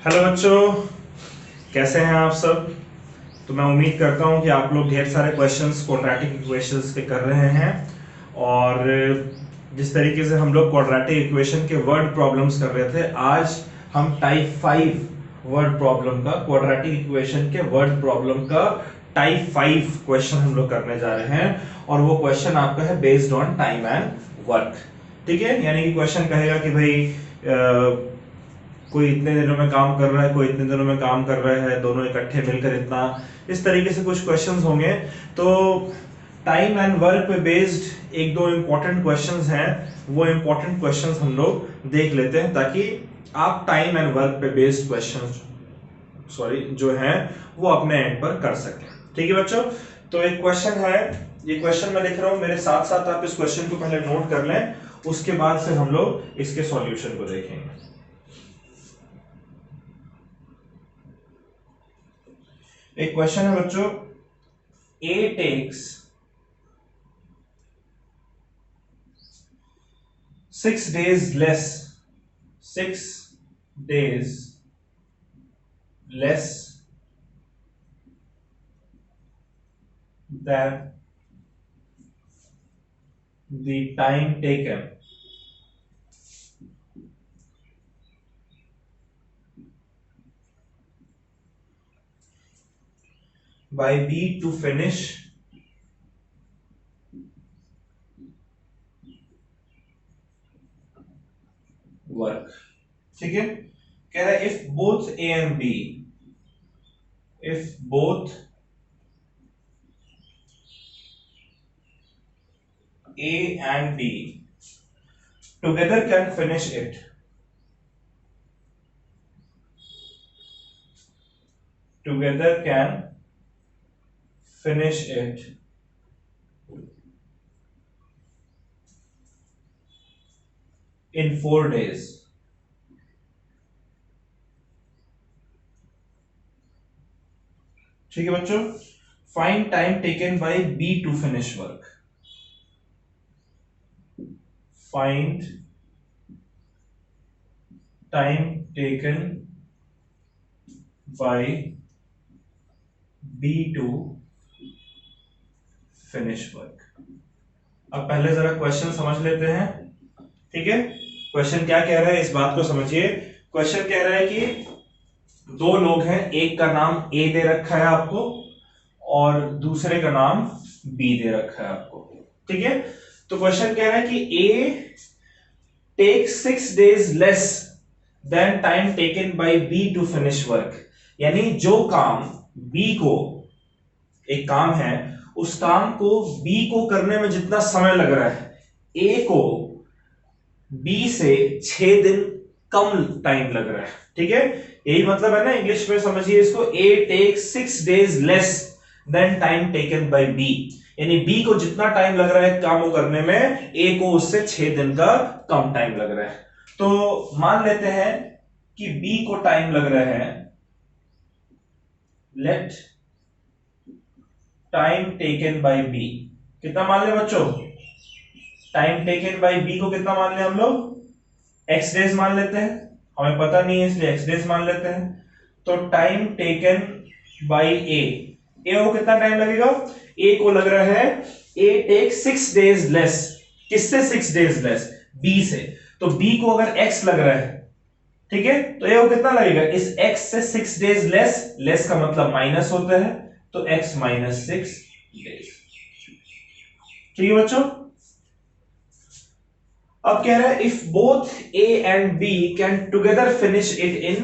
Hello बच्चों, कैसे हैं आप सब। तो मैं उम्मीद करता हूं कि आप लोग ढेर सारे क्वेश्चंस क्वाड्रेटिक इक्वेशंस के कर रहे हैं। और जिस तरीके से हम लोग क्वाड्रेटिक इक्वेशन के वर्ड प्रॉब्लम्स कर रहे थे, आज हम टाइप 5 वर्ड प्रॉब्लम का, क्वाड्रेटिक इक्वेशन के वर्ड प्रॉब्लम का टाइप 5 क्वेश्चन हम लोग करने जा रहे हैं। और वो क्वेश्चन आपका है based on time and work. ठीक है, यानी कि क्वेश्चन कहेगा कि भाई कोई इतने दिनों में काम कर रहा है, कोई इतने दिनों में काम कर रहा है, दोनों इकट्ठे मिलकर इतना, इस तरीके से कुछ क्वेश्चंस होंगे। तो टाइम एंड वर्क पे बेस्ड एक दो इंपॉर्टेंट क्वेश्चंस हैं, वो इंपॉर्टेंट क्वेश्चंस हम लोग देख लेते हैं ताकि आप टाइम एंड वर्क पे बेस्ड क्वेश्चंस जो हैं वो अपने एंड पर कर सकें। ठीक है बच्चों, तो एक क्वेश्चन है, ये क्वेश्चन मैं लिख रहा हूं, मेरे साथ साथ आप इस क्वेश्चन को पहले नोट कर लें, उसके बाद से हम लोग इसके सॉल्यूशन को देखेंगे। एक क्वेश्चन है बच्चों, A takes 6 days less than the time taken by B to finish work। ठीक है, कह रहा है if both A and B, if both A and B together can finish it, in 4 days। ठीक है बच्चों, find time taken by B to finish work. Find time taken by B to finish work. अब पहले जरा question समझ लेते हैं। ठीक है, क्वेश्चन क्या कह रहा है इस बात को समझिए। क्वेश्चन कह रहा है कि दो लोग हैं, एक का नाम ए दे रखा है आपको और दूसरे का नाम बी दे रखा है आपको। ठीक है, तो क्वेश्चन कह रहा है कि A takes 6 days less than time taken by B to finish work. यानी जो काम बी को, एक काम है, उस काम को बी को करने में जितना समय लग रहा है, ए को बी से 6 दिन कम टाइम लग रहा है। ठीक है, यही मतलब है ना, इंग्लिश में समझिए इसको, A takes 6 days less than time taken by B. यानी बी को जितना टाइम लग रहा है काम को करने में, ए को उससे 6 दिन का कम टाइम लग रहा है। तो मान लेते हैं कि बी को टाइम लग रहा है, let time taken by B, कितना मान ले बच्चों, टाइम टेकन बाय बी को कितना मान ले हम लोग, एक्स डेज मान लेते हैं, हमें पता नहीं है इसलिए एक्स डेज मान लेते हैं। तो टाइम टेकन बाय ए को कितना टाइम लगेगा, ए को लग रहा है, ए टेक 6 days लेस, किससे 6 days लेस, बी से। तो बी को अगर एक्स लग रहा है, ठीक है, तो ए को कितना लगेगा, इस एक्स से 6 days लेस, लेस का मतलब माइनस होता है, तो एक्स माइनस 6 days। ठीक है बच्चों, अब कह रहा है if both A and B can together finish it in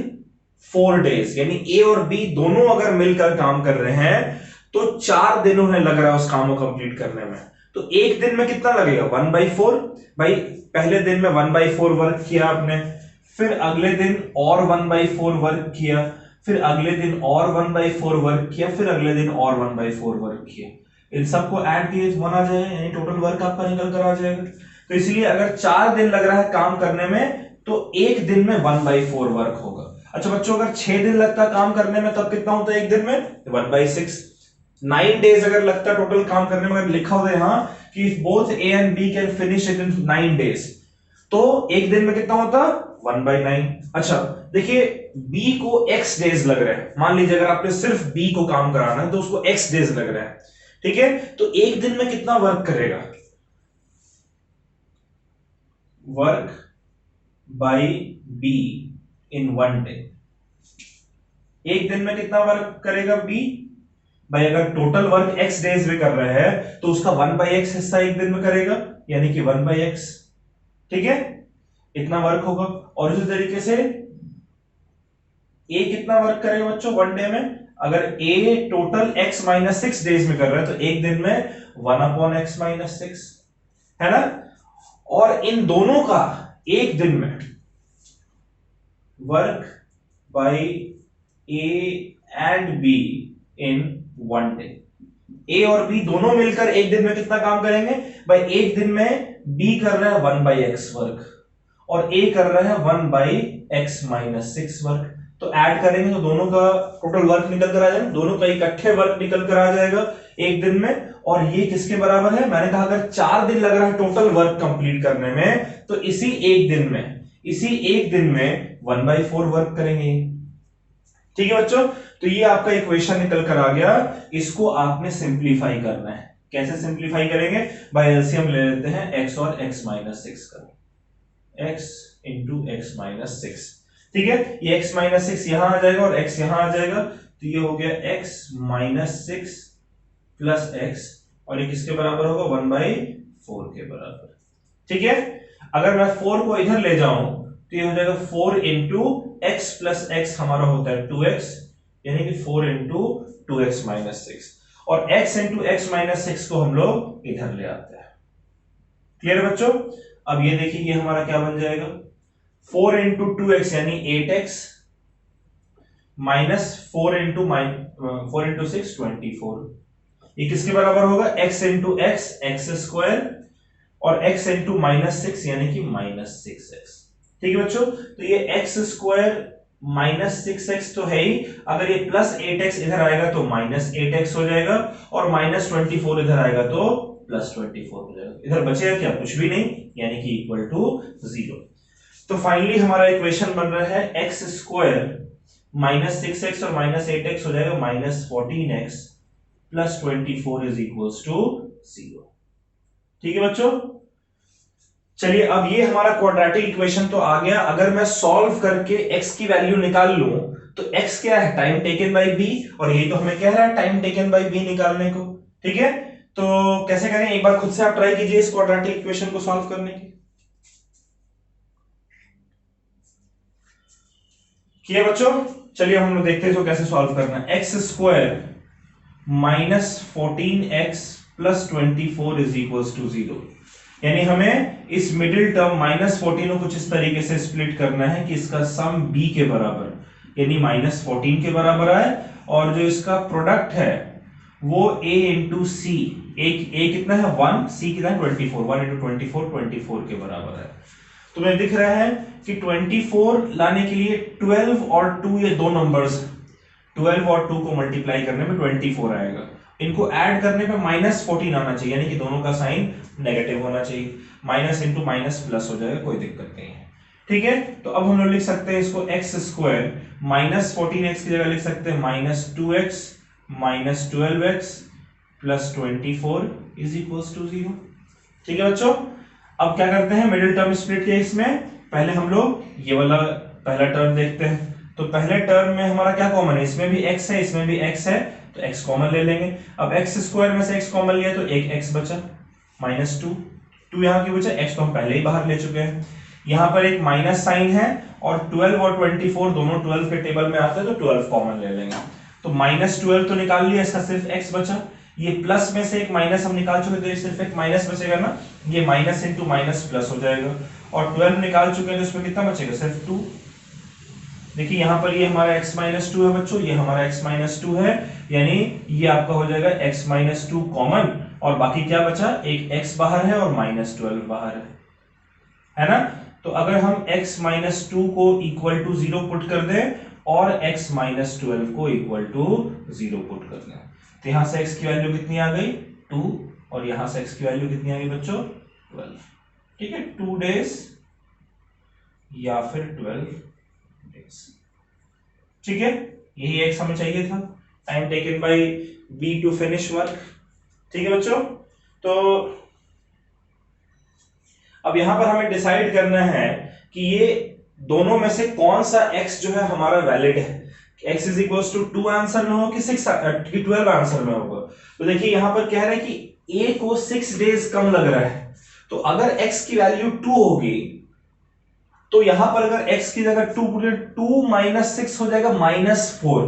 4 days, यानी ए और बी दोनों अगर मिलकर काम कर रहे हैं तो 4 दिन उन्हें लग रहा है उस काम को कंप्लीट करने में। तो एक दिन में कितना लगेगा, 1/4। भाई पहले दिन में 1/4 वर्क किया आपने, फिर अगले दिन और 1/4 वर्क किया, फिर अगले दिन और 1/4 वर्क किया, फिर अगले दिन और 1/4 वर्क किया। इन सबको ऐड किए तो आ जाएगा, यानी टोटल वर्क आपका निकल कर आ जाएगा। तो इसलिए अगर 4 दिन लग रहा है काम करने में तो एक दिन में 1/4 वर्क होगा। अच्छा बच्चों, अगर 6 दिन लगता है काम करने में तब कितना होता है एक दिन में, 1/6। 9 days अगर लगता है टोटल काम करने में, अगर लिखा हुआ है यहां कि both A and B can finish it in 9 days, तो एक दिन में कितना होता, 1/9। अच्छा देखिए b को x डेज लग रहा है, मान लीजिए अगर आपने सिर्फ b को काम कराना है तो उसको x डेज लग रहा है, ठीक है। तो एक दिन में कितना वर्क करेगा, work by b in 1 day, एक दिन में कितना वर्क करेगा b भाई। अगर टोटल वर्क x डेज में कर रहा है तो उसका 1/x हिस्सा एक दिन में करेगा, यानी कि 1/x, ठीक है, इतना वर्क होगा। और इसी तरीके से a कितना वर्क करेगा बच्चों 1 डे में, अगर a total x minus 6 days में कर रहा है तो एक दिन में 1/x माइनस 6, है ना। और इन दोनों का एक दिन में work by a and b in 1 day, a और b दोनों मिलकर एक दिन में कितना काम करेंगे भाई, एक दिन में b कर रहा है 1/x वर्क और a कर रहा है 1/x माइनस 6 वर्क। तो ऐड करेंगे तो दोनों का टोटल वर्क निकल कर आ जाएगा, दोनों का इकट्ठे वर्क निकल कर आ जाएगा एक दिन में। और ये किसके बराबर है, मैंने कहा अगर 4 दिन लग रहा है टोटल वर्क कंप्लीट करने में तो इसी एक दिन में 1/4 वर्क करेंगे, ठीक है बच्चों। तो ये आपका इक्वेशन निकल कर आ गया, इसको आपने सिंप्लीफाई करना है। कैसे सिंप्लीफाई करेंगे भाई, एलसीएम ले लेते हैं x और x माइनस 6 का, x इंटू x माइनस 6, ठीक है। ये x माइनस 6 यहां आ जाएगा और x यहां आ जाएगा, तो ये हो गया x माइनस 6 प्लस x, और ये किसके बराबर होगा 1/4 के बराबर, ठीक है। अगर मैं 4 को इधर ले जाऊं तो ये हो जाएगा 4 इंटू एक्स प्लस एक्स, हमारा होता है 2x, यानी कि 4 इंटू 2x माइनस 6, और x इंटू एक्स माइनस 6 को हम लोग इधर ले आते हैं। क्लियर बच्चों। अब ये देखिए ये हमारा क्या बन जाएगा, 4 इंटू 2x यानी 8x माइनस 4 इंटू 6 24, ये किसके बराबर होगा, x into x x square और x इंटू माइनस 6 यानी कि माइनस 6x, ठीक है बच्चों। तो ये x स्क्वायर माइनस 6x तो है ही, अगर ये प्लस 8x इधर आएगा तो माइनस 8x हो जाएगा, और माइनस 24 इधर आएगा तो प्लस 24 हो जाएगा। इधर बचेगा क्या, कुछ भी नहीं, यानी कि इक्वल टू 0। तो फाइनली हमारा इक्वेशन बन रहा है x स्क्वायर माइनस 6x और माइनस 8x हो जाएगा minus 14x plus 24 is equals to 0, ठीक है बच्चों। चलिए अब ये हमारा क्वाड्रेटिक इक्वेशन तो आ गया। अगर मैं सॉल्व करके x की वैल्यू निकाल लूं तो x क्या है, टाइम टेकन बाय b, और यही तो हमें कह रहा है टाइम टेकन बाय b निकालने को, ठीक है। तो कैसे करें, एक बार खुद से आप ट्राई कीजिए इस क्वाड्रेटिक इक्वेशन को सॉल्व करने की। किया बच्चों, चलिए हम लोग देखते हैं इसको कैसे सॉल्व करना है। X square minus 14x plus 24 is equals to 0, यानी हमें इस मिडिल टर्म माइनस 14 को कुछ इस तरीके से स्प्लिट करना है कि इसका सम b के बराबर यानी माइनस 14 के बराबर आए, और जो इसका प्रोडक्ट है वो a इंटू सी, a कितना है 1, c कितना है 24, 1 इंटू 24 के बराबर है। तुम्हें दिख रहा है कि 24 लाने के लिए 12 और 2 ये दो नंबर्स, 12 और 2 को मल्टीप्लाई करने में 24 आएगा, इनको ऐड करने पे माइनस 14 आना चाहिए, यानी कि दोनों का साइन नेगेटिव होना चाहिए, माइनस इंटू माइनस प्लस हो जाएगा, कोई दिक्कत नहीं है, ठीक है। तो अब हम लोग लिख सकते हैं इसको एक्स स्क्वायर माइनस 14x की जगह लिख सकते हैं minus 2x minus 12x plus 24 is equals to 0, ठीक है बच्चों। अब क्या करते हैं, मिडिल टर्म स्प्लिट केस में पहले हम लोग ये वाला पहला टर्म देखते हैं। तो पहले टर्म में हमारा क्या कॉमन है, इसमें भी x है इसमें भी x है, तो x कॉमन ले लेंगे। अब x स्क्वायर में से x कॉमन लिया तो एक x बचा माइनस 2 यहाँ की बचा, x तो हम पहले ही बाहर ले चुके हैं। यहाँ पर एक माइनस साइन है और 12 और 24 दोनों 12 के टेबल में आते हैं तो 12 कॉमन ले लेंगे। तो माइनस 12 तो निकाल लिया, इसका सिर्फ x बचा। ये प्लस में से एक माइनस हम निकाल चुके, तो ये सिर्फ एक माइनस बचेगा ना, ये माइनस इंटू माइनस प्लस हो जाएगा। और 12 निकाल चुके हैं तो इसमें कितना बचेगा, सिर्फ 2। देखिए यहाँ पर ये हमारा x माइनस 2 है बच्चों, ये हमारा x माइनस 2 है, यानी ये आपका हो जाएगा x माइनस 2 कॉमन, और बाकी क्या बचा, एक x बाहर है और माइनस 12 बाहर है ना। तो अगर हम x माइनस 2 को इक्वल टू 0 पुट कर दें और x माइनस 12 को इक्वल टू 0 पुट कर दें, तो यहां से x की वैल्यू कितनी आ गई 2, और यहां से x की वैल्यू कितनी आ गई बच्चों 12, ठीक है। 2 days या फिर 12 डेज। ठीक है, यही एक्स हमें चाहिए था, time taken by B to finish work. ठीक है बच्चों, तो अब यहां पर हमें डिसाइड करना है कि ये दोनों में से कौन सा x जो है हमारा वैलिड है। x is equal to 2 answer में हो कि 12 आंसर में होगा। तो देखिए यहां पर कह रहे हैं कि a को 6 डेज कम लग रहा है, तो अगर x की वैल्यू 2 होगी तो यहां पर अगर x की जगह 2 बोले 2 माइनस 6 हो जाएगा -4।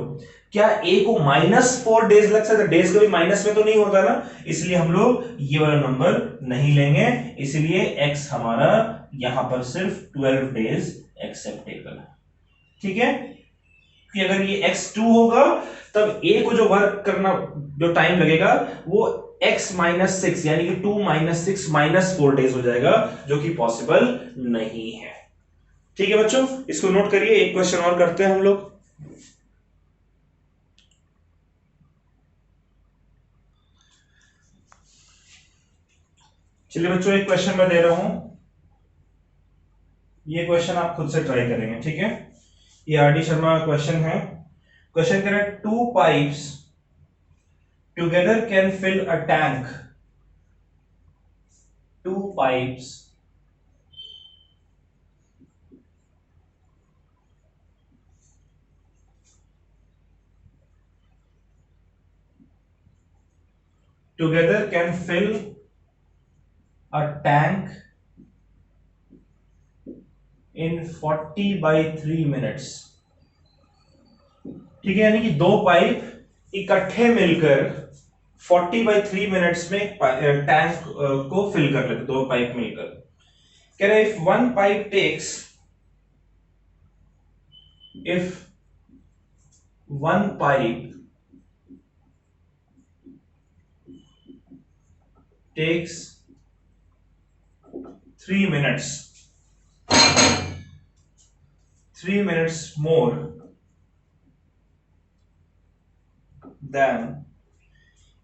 क्या a को -4 डेज लग सकता है? डेज कभी माइनस में तो नहीं होता ना, इसलिए हम लोग ये वाला नंबर नहीं लेंगे, इसलिए x हमारा यहां पर सिर्फ 12 डेज एक्सेप्टेबल है। ठीक है, कि अगर ये x2 होगा तब a को जो वर्क करना जो टाइम लगेगा वो x माइनस 6 यानी कि 2 माइनस 6 माइनस 4 डेज हो जाएगा, जो कि पॉसिबल नहीं है। ठीक है बच्चों, इसको नोट करिए। एक क्वेश्चन और करते हैं हम लोग। चलिए बच्चों, एक क्वेश्चन मैं दे रहा हूं, ये क्वेश्चन आप खुद से ट्राई करेंगे। ठीक है, ये आर डी शर्मा का क्वेश्चन है। क्वेश्चन कह रहा है 2 pipes together can fill a tank. 2 pipes together can fill a tank in 40 by 3 minutes। ठीक है, यानी कि दो पाइप इकट्ठे मिलकर 40 by 3 मिनट्स में टैंक को फिल कर लेते, दो पाइप मिलकर। कह रहे if one pipe takes if one pipe takes 3 minutes, 3 minutes more than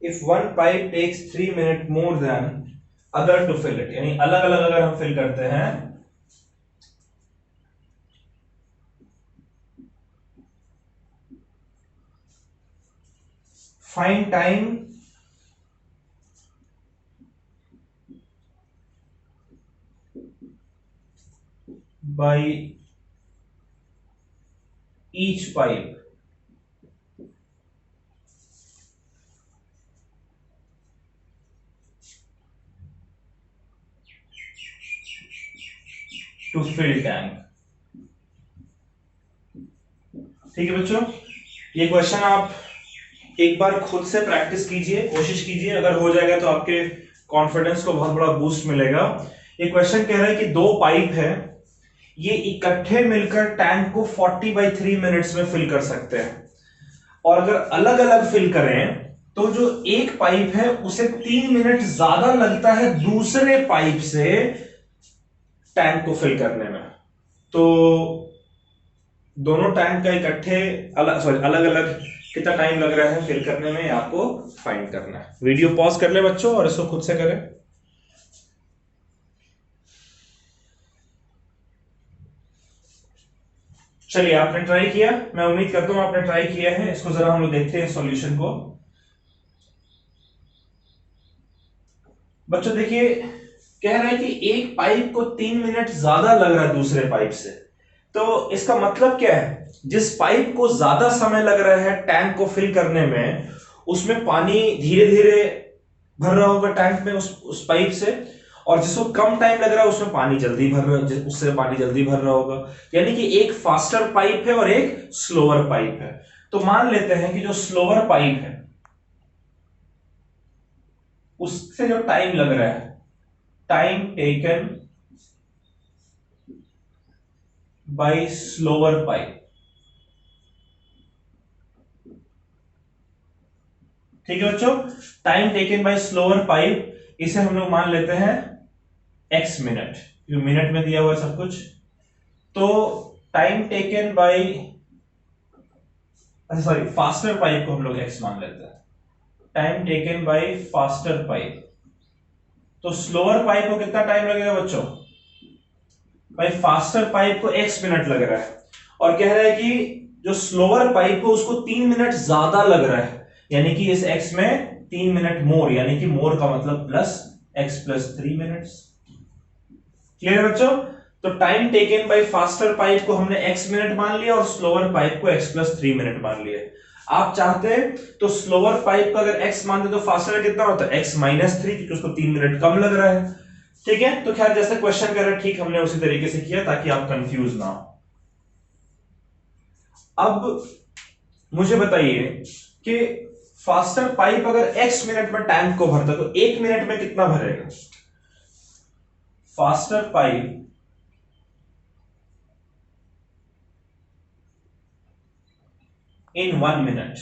if one pipe takes 3 minutes more than other to fill it, यानी अलग अलग अगर हम फिल करते हैं find time by each pipe to fill tank। ठीक है बच्चों, ये क्वेश्चन आप एक बार खुद से प्रैक्टिस कीजिए, कोशिश कीजिए, अगर हो जाएगा तो आपके कॉन्फिडेंस को बहुत बड़ा बूस्ट मिलेगा। ये क्वेश्चन कह रहा है कि दो पाइप है, ये इकट्ठे मिलकर टैंक को 40 by 3 मिनट्स में फिल कर सकते हैं, और अगर अलग अलग फिल करें तो जो एक पाइप है उसे 3 मिनट ज्यादा लगता है दूसरे पाइप से टैंक को फिल करने में। तो दोनों टैंक का इकट्ठे अलग अलग कितना टाइम लग रहा है फिल करने में, आपको फाइंड करना है। वीडियो पॉज कर ले बच्चों और इसको खुद से करें। चलिए, आपने ट्राई किया, मैं उम्मीद करता हूं आपने ट्राई किया है। इसको जरा हम लोग देखते हैं सॉल्यूशन को। बच्चों देखिए, कह रहा है कि एक पाइप को 3 मिनट ज्यादा लग रहा है दूसरे पाइप से, तो इसका मतलब क्या है? जिस पाइप को ज्यादा समय लग रहा है टैंक को फिल करने में, उसमें पानी धीरे धीरे भर रहा होगा टैंक में उस पाइप से, और जिसको कम टाइम लग रहा है उसमें पानी जल्दी भर रहा, उससे पानी जल्दी भर रहा होगा। यानी कि एक फास्टर पाइप है और एक स्लोअर पाइप है। तो मान लेते हैं कि जो स्लोअर पाइप है उससे जो टाइम लग रहा है, time taken bye slower pipe, ठीक है बच्चों, time taken bye slower pipe, इसे हम लोग मान लेते हैं x मिनट, जो मिनट में दिया हुआ है सब कुछ। तो time taken bye, sorry, faster pipe को हम लोग x मान लेते हैं, time taken bye faster pipe. तो स्लोअर पाइप को कितना टाइम लगेगा बच्चों? भाई फास्टर पाइप को x मिनट लग रहा है और कह रहा है कि जो स्लोअर पाइप है उसको 3 मिनट ज्यादा लग रहा है, यानी कि इस x में 3 मिनट मोर, यानी कि मोर का मतलब plus x plus 3 minutes. Clear है बच्चों? तो time taken bye faster pipe को हमने x मिनट मान लिया और स्लोअर पाइप को x प्लस 3 मिनट मान लिया। आप चाहते हैं तो स्लोअर पाइप का अगर x मानते तो फास्टर कितना होता है x माइनस 3, क्योंकि उसको 3 मिनट कम लग रहा है। ठीक है, तो खैर जैसे क्वेश्चन कर रहे ठीक हमने उसी तरीके से किया ताकि आप कंफ्यूज ना हो। अब मुझे बताइए कि फास्टर पाइप अगर x मिनट में टैंक को भरता तो 1 मिनट में कितना भरेगा? फास्टर पाइप इन 1 मिनट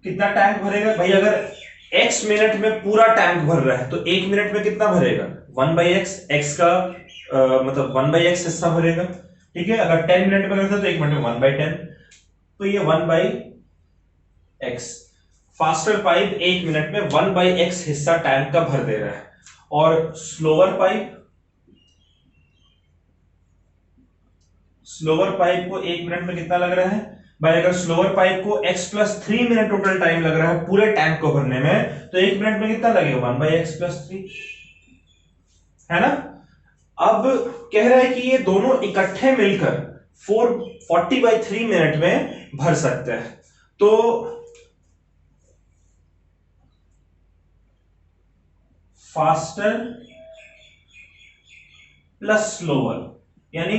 कितना टैंक भरेगा? भाई अगर x मिनट में पूरा टैंक भर रहा है तो 1 मिनट में कितना भरेगा? 1/x, x का मतलब 1/x हिस्सा भरेगा। ठीक है, अगर 10 मिनट में करता तो 1 मिनट में 1/10, तो ये 1/x। फास्टर पाइप 1 मिनट में 1/x हिस्सा टैंक का भर दे रहा है। और स्लोअर पाइप को 1 मिनट में कितना लग रहा है? भाई अगर स्लोअर पाइप को x plus 3 minute total time लग रहा है पूरे टैंक को भरने में, तो 1 मिनट में कितना लगेगा? 1/x प्लस 3, है ना? अब कह रहा है कि ये दोनों इकट्ठे मिलकर 40/3 मिनट में भर सकते हैं। तो फास्टर प्लस स्लोअर यानी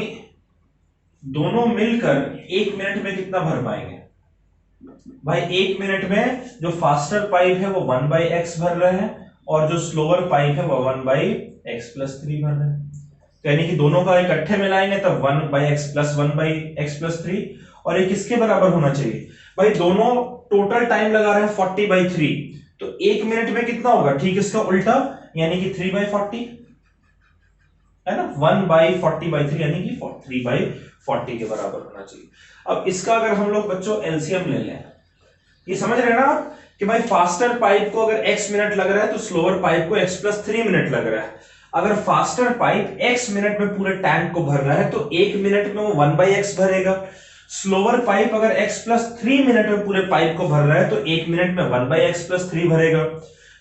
दोनों मिलकर 1 मिनट में कितना भर पाएंगे? भाई 1 मिनट में जो फास्टर पाइप है वो 1/x भर रहा है और जो स्लोअर पाइप है वो 1/x प्लस 3 भर रहा है। तो यानी कि दोनों का इकट्ठे मिलाएंगे तब 1/x प्लस 1/x प्लस 3, और ये किसके बराबर होना चाहिए? भाई दोनों टोटल टाइम लगा रहे हैं 40/3, तो 1 मिनट में कितना होगा? ठीक इसका उल्टा, यानी कि 3/40, है ना? 1/40/3 यानी कि 3/40 के बराबर होना चाहिए। अब इसका अगर हम लोग बच्चों एलसीएम ले लें, ये समझ रहे हैं ना आप कि भाई फास्टर पाइप को अगर x मिनट लग रहा है तो स्लोअर पाइप को x प्लस 3 मिनट लग रहा है। अगर फास्टर पाइप x मिनट में पूरे टैंक को भर रहा है तो 1 मिनट में वो 1/x भरेगा। स्लोअर पाइप अगर x प्लस 3 मिनट में पूरे पाइप को भर रहा है तो 1 मिनट में 1/x प्लस 3 भरेगा।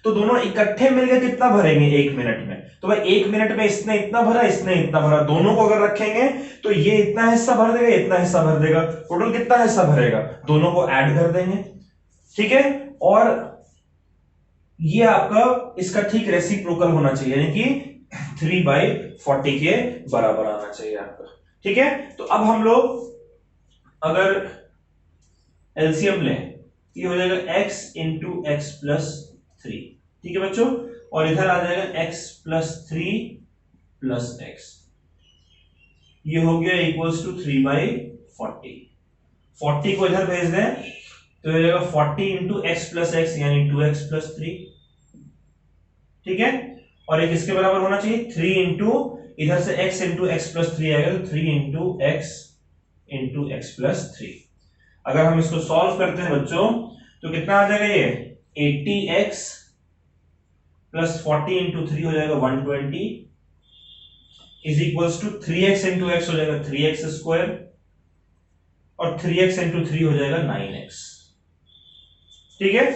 तो दोनों इकट्ठे मिलकर कितना भरेंगे 1 मिनट में? तो भाई 1 मिनट में इसने इतना भरा, इसने इतना भरा, दोनों को अगर रखेंगे तो ये इतना हिस्सा भर देगा, इतना हिस्सा भर देगा, टोटल कितना हिस्सा भरेगा? दोनों को ऐड कर देंगे। ठीक है, और ये आपका इसका ठीक रेसिप्रोकल होना चाहिए, यानी कि 3/40 के बराबर आना चाहिए आपका। ठीक है, तो अब हम लोग अगर एलसीएम लें, ये हो जाएगा x इंटू एक्स प्लस 3। ठीक है बच्चों, और इधर आ जाएगा x प्लस 3 प्लस x, ये हो गया इक्वल्स टू 3/40। 40 को इधर भेज दें तो हो जाएगा 40 इंटू एक्स प्लस एक्स यानी 2x प्लस 3। ठीक है, और एक इसके बराबर होना चाहिए 3 इंटू इधर से x इंटू एक्स प्लस 3 आएगा तो 3 इंटू एक्स प्लस 3। अगर हम इसको सॉल्व करते हैं बच्चों तो कितना आ जाएगा? ये 80x प्लस 40 इंटू 3 हो जाएगा 120 is equals to 3x into x हो जाएगा 3x स्क्वायर और 3x इंटू 3 हो जाएगा 9x। ठीक है,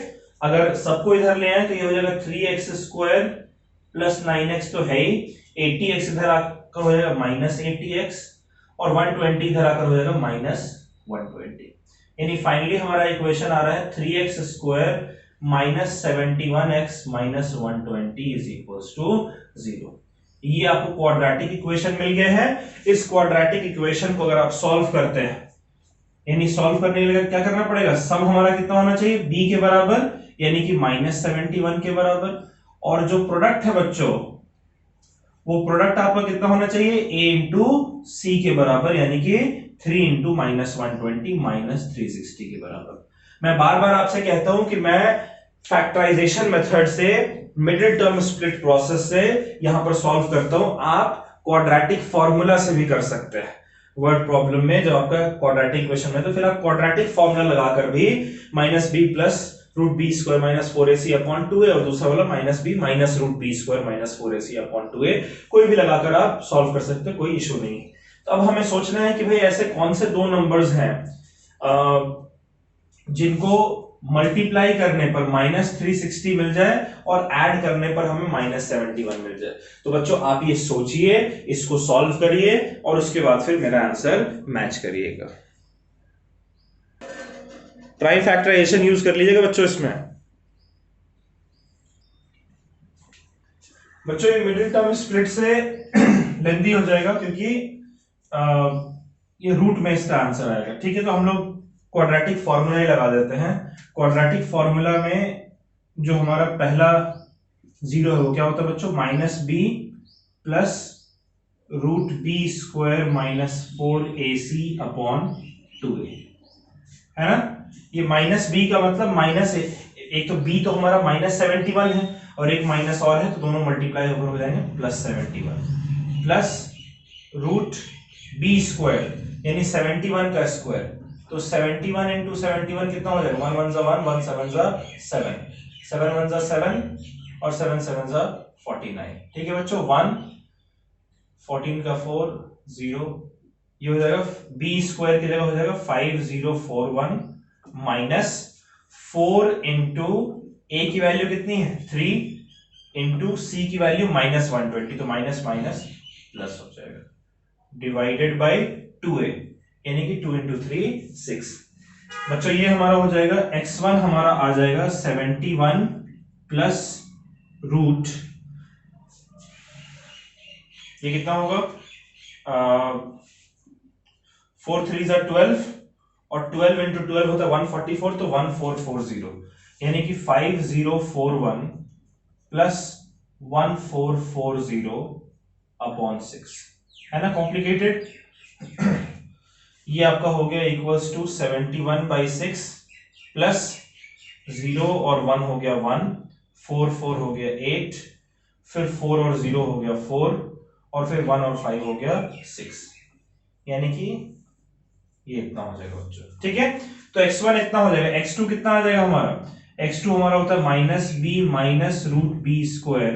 अगर सबको इधर ले आए तो ये हो जाएगा 3x स्क्वायर प्लस 9x तो है ही, 80x इधर आकर हो जाएगा माइनस 80x और 120 इधर आकर हो जाएगा माइनस 120। यानी फाइनली हमारा इक्वेशन आ रहा है 3x square minus 71x minus 120 is equals to 0। ये आपको क्वाड्रेटिक इक्वेशन मिल गया है। इस क्वाड्रेटिक इक्वेशन को अगर आप सॉल्व करते हैं, यानी सॉल्व करने के लिए क्या करना पड़ेगा? सम हमारा कितना होना चाहिए? b के बराबर, यानी कि माइनस 71 के बराबर, और जो प्रोडक्ट है बच्चों वो प्रोडक्ट आपका कितना होना चाहिए? a इंटू सी के बराबर, यानी कि 3 इंटू माइनस 120 माइनस 360 के बराबर। मैं बार बार आपसे कहता हूं कि मैं फैक्टराइजेशन मेथड से, मिडिल टर्म स्प्लिट प्रोसेस से यहां पर सॉल्व करता हूं। आप क्वाड्रेटिक फॉर्मूला से भी कर सकते हैं। वर्ड प्रॉब्लम में जब आपका क्वाड्रेटिक इक्वेशन है तो फिर आप क्वाड्रेटिक फॉर्मूला लगाकर भी minus b plus root b square minus 4ac upon 2a, और दूसरा वाला minus b minus root b square minus 4ac upon 2a। कोई भी लगाकर आप सॉल्व कर सकते हैं, कोई इशू नहीं। तो अब हमें सोचना है कि भाई ऐसे कौन से दो नंबर्स हैं जिनको मल्टीप्लाई करने पर माइनस 360 मिल जाए और ऐड करने पर हमें माइनस 71 मिल जाए। तो बच्चों आप ये सोचिए, इसको सॉल्व करिए और उसके बाद फिर मेरा आंसर मैच करिएगा। प्राइम फैक्टराइजेशन यूज कर लीजिएगा बच्चों इसमें। बच्चों ये मिडिल टर्म स्प्लिट से लेंदी हो जाएगा क्योंकि ये रूट में इसका आंसर आएगा। ठीक है, तो हम लोग क्वाड्रेटिक फॉर्मूला ही लगा देते हैं। क्वाड्रेटिक फॉर्मूला में जो हमारा पहला जीरो है वो क्या होता है बच्चों, minus b plus root b square minus 4ac upon 2a, है ना। ये माइनस बी का मतलब माइनस एक तो बी तो हमारा माइनस 71 है और एक माइनस और है, तो दोनों मल्टीप्लाई होकर हो जाएंगे plus 71 plus root b square यानी 71 का स्क्वायर, तो 71 इंटू 71 कितना हो जाएगा, 1 1 जा 1 1 7 जा 7 7 1 जा 7 और 7 7 जा 49। ठीक है बच्चों, 1 14 का 4 0, ये हो जाएगा बी स्क्वायर की जगह हो जाएगा 5041 माइनस 4 इंटू ए की वैल्यू कितनी है 3 इंटू सी की वैल्यू माइनस 120, तो माइनस माइनस प्लस हो जाएगा, डिवाइडेड बाय 2a यानी कि 2 इंटू 3 6। बच्चों ये हमारा हो जाएगा x1 हमारा आ जाएगा 71 प्लस रूट, ये कितना होगा 4 3 जा 12 और 12 इंटू 12 होता है 144, तो 1440 यानी कि 5041 प्लस 1440 अपॉन 6, है ना कॉम्प्लिकेटेड। ये आपका हो गया इक्वल्स टू 71/6 प्लस 0 और 1 हो गया 1, 4 4 हो गया 8, फिर 4 और 0 हो गया 4 और फिर 1 और 5 हो गया 6, यानी कि ये इतना हो जाएगा बच्चों। ठीक है, तो x1 इतना हो जाएगा, x2 कितना आ जाएगा हमारा, x2 हमारा होता है minus b minus root b square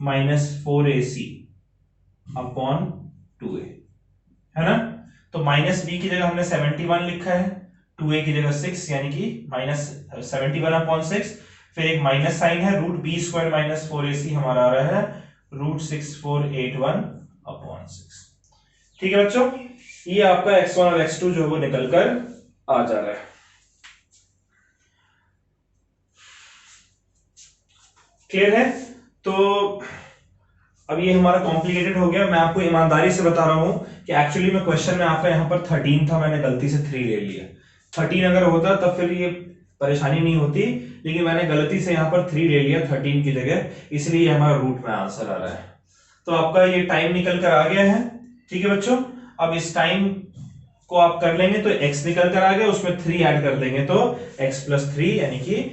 minus 4ac upon 2a, है ना। तो माइनस बी की जगह हमने 71 लिखा है, 2a की जगह 6 यानी कि माइनस 71 अपॉन 6, फिर एक माइनस साइन है, root b square minus 4ac हमारा आ रहा है रूट 6481 अपॉन 6। ठीक है बच्चों, ये आपका x1 और x2 जो है वो निकलकर आ जा रहा है। क्लियर है, तो अब ये हमारा कॉम्प्लिकेटेड हो गया। मैं आपको ईमानदारी से बता रहा हूं कि एक्चुअली में क्वेश्चन में आपका यहाँ पर 13 था, मैंने गलती से 3 ले लिया। 13 अगर होता तब फिर ये परेशानी नहीं होती, लेकिन मैंने गलती से यहाँ पर 3 ले लिया 13 की जगह, इसलिए हमारा रूट में आंसर आ रहा है। तो आपका ये टाइम निकल कर आ गया है। ठीक है बच्चों, अब इस टाइम को आप कर लेंगे तो x निकल कर आ गया, उसमें 3 ऐड कर देंगे तो x प्लस 3 यानी कि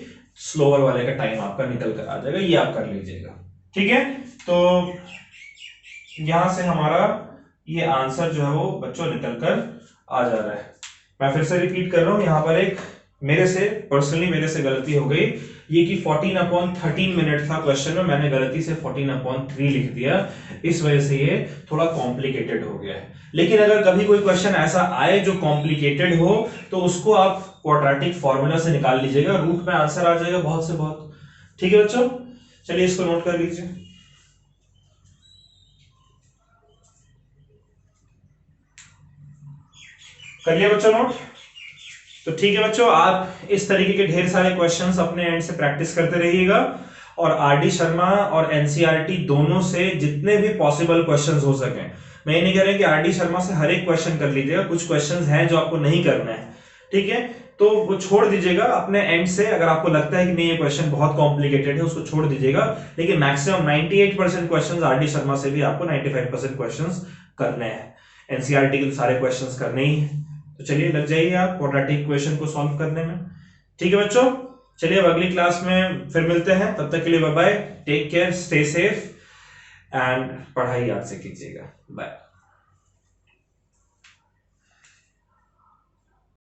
स्लोअर वाले का टाइम आपका निकल कर आ जाएगा, ये आप कर लीजिएगा। ठीक है, तो यहां से हमारा ये आंसर जो है वो बच्चों निकल कर आ जा रहा है। मैं फिर से रिपीट कर रहा हूं, यहां पर एक मेरे से गलती हो गई, ये कि 14/13 मिनट था क्वेश्चन में, मैंने गलती से 14/3 लिख दिया, इस वजह से ये थोड़ा कॉम्प्लिकेटेड हो गया है। लेकिन अगर कभी कोई क्वेश्चन ऐसा आए जो कॉम्प्लिकेटेड हो तो उसको आप क्वाड्रेटिक फॉर्मूला से निकाल लीजिएगा, रूट में आंसर आ जाएगा बहुत से बहुत। ठीक है बच्चों, चलिए इसको नोट कर लीजिए। करिए बच्चों नोट। तो ठीक है बच्चों, आप इस तरीके के ढेर सारे क्वेश्चंस अपने एंड से प्रैक्टिस करते रहिएगा और आरडी शर्मा और एनसीईआरटी दोनों से जितने भी पॉसिबल क्वेश्चंस हो सके, मैं ये नहीं कह रहा कि आरडी शर्मा से हर एक क्वेश्चन कर लीजिएगा, कुछ क्वेश्चंस हैं जो आपको नहीं करना है। ठीक है, तो वो छोड़ दीजिएगा अपने एंड से। अगर आपको लगता है कि नहीं ये क्वेश्चन बहुत कॉम्प्लिकेटेड है, उसको छोड़ दीजिएगा, लेकिन मैक्सिमम 98% क्वेश्चंस आरडी शर्मा से भी आपको 95% क्वेश्चंस करने हैं। एनसीईआरटी के तो सारे क्वेश्चंस करने ही है, तो चलिए लग जाइए आप क्वाड्रेटिक इक्वेशन को सॉल्व करने में। ठीक है बच्चों, चलिए अब अगली क्लास में फिर मिलते हैं, तब तक के लिए bye bye, take care, stay safe and पढ़ाई याद से कीजिएगा। बाय।